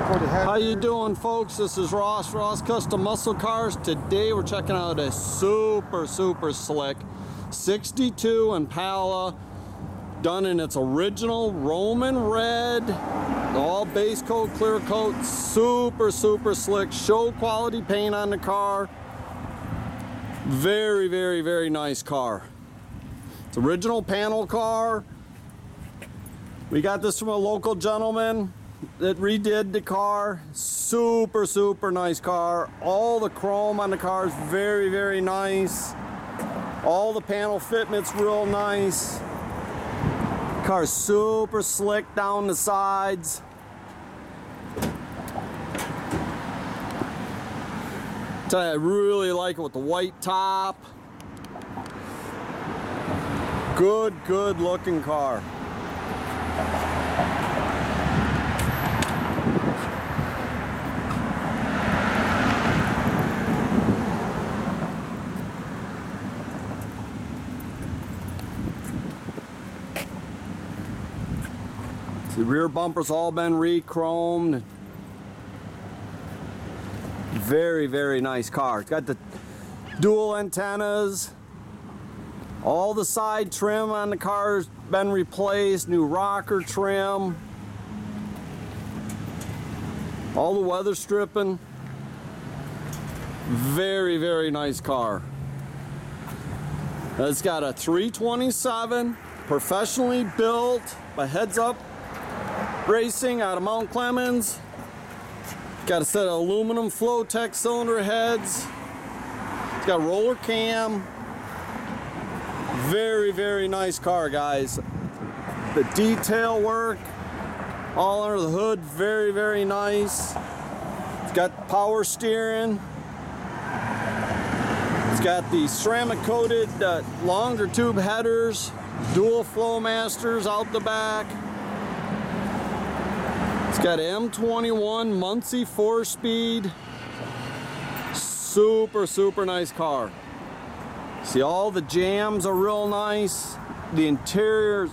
for the Hedman. How you doing, folks? This is Ross Custom Muscle Cars. Today we're checking out a super slick 62 Impala, done in its original Roman red, all base coat, clear coat, super slick, show quality paint on the car. Very nice car. It's original panel car. We got this from a local gentleman that redid the car. Super nice car. All the chrome on the car is very nice. All the panel fitment's real nice. Car's super slick down the sides. Tell you, I really like it with the white top. Good looking car. The rear bumper's all been re-chromed. Very nice car. It's got the dual antennas. All the side trim on the car's been replaced. New rocker trim. All the weather stripping. Very nice car. It's got a 327, professionally built by Heads Up Racing out of Mount Clemens. Got a set of aluminum Flo-Tek cylinder heads. It's got roller cam. Very nice car, guys. The detail work all under the hood, very nice. It's got power steering. It's got the ceramic coated longer tube headers, dual Flowmasters out the back. It's got an M21 Muncie 4-speed. Super nice car. See, all the jams are real nice. The interior's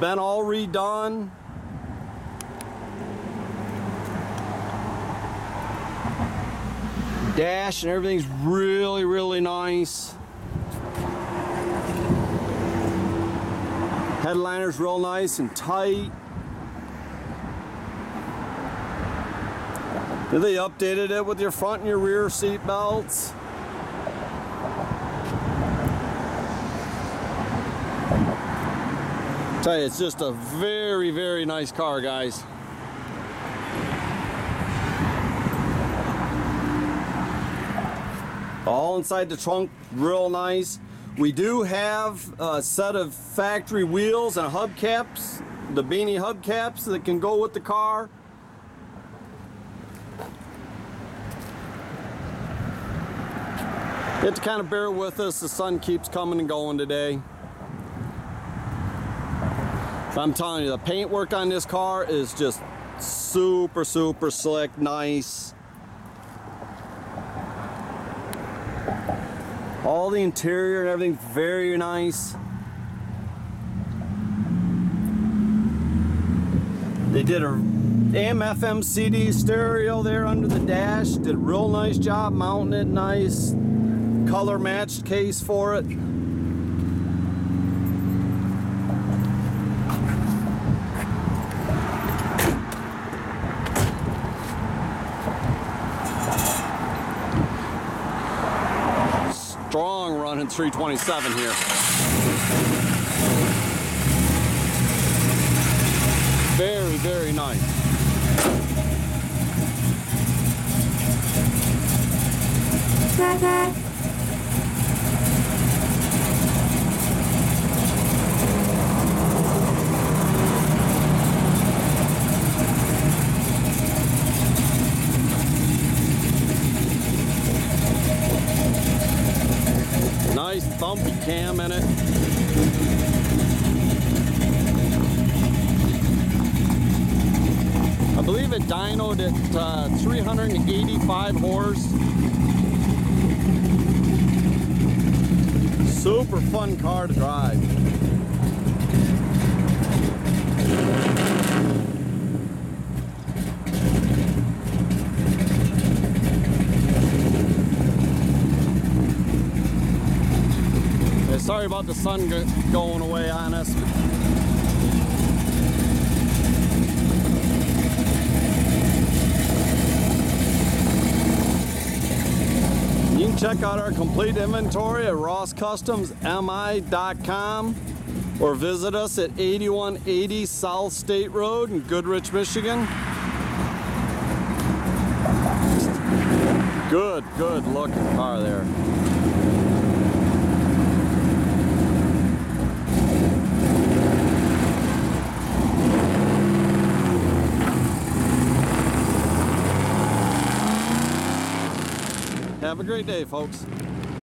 been all redone. Dash and everything's really nice. Headliner's real nice and tight. They updated it with your front and your rear seat belts. Tell you, it's just a very nice car, guys. All inside the trunk, real nice. We do have a set of factory wheels and hubcaps, the beanie hubcaps that can go with the car. You have to kind of bear with us. The sun keeps coming and going today. I'm telling you, the paint work on this car is just super slick, nice. All the interior and everything, very nice. They did a AM/FM CD stereo there under the dash. Did a real nice job mounting it nice. Color matched case for it. Strong running 327 here. Very nice. Nice thumpy cam in it. I believe it dynoed at 385 horse. Super fun car to drive. Sorry about the sun going away on us. You can check out our complete inventory at rosscustomsmi.com or visit us at 8180 South State Road in Goodrich, Michigan. Good looking car there. Have a great day, folks.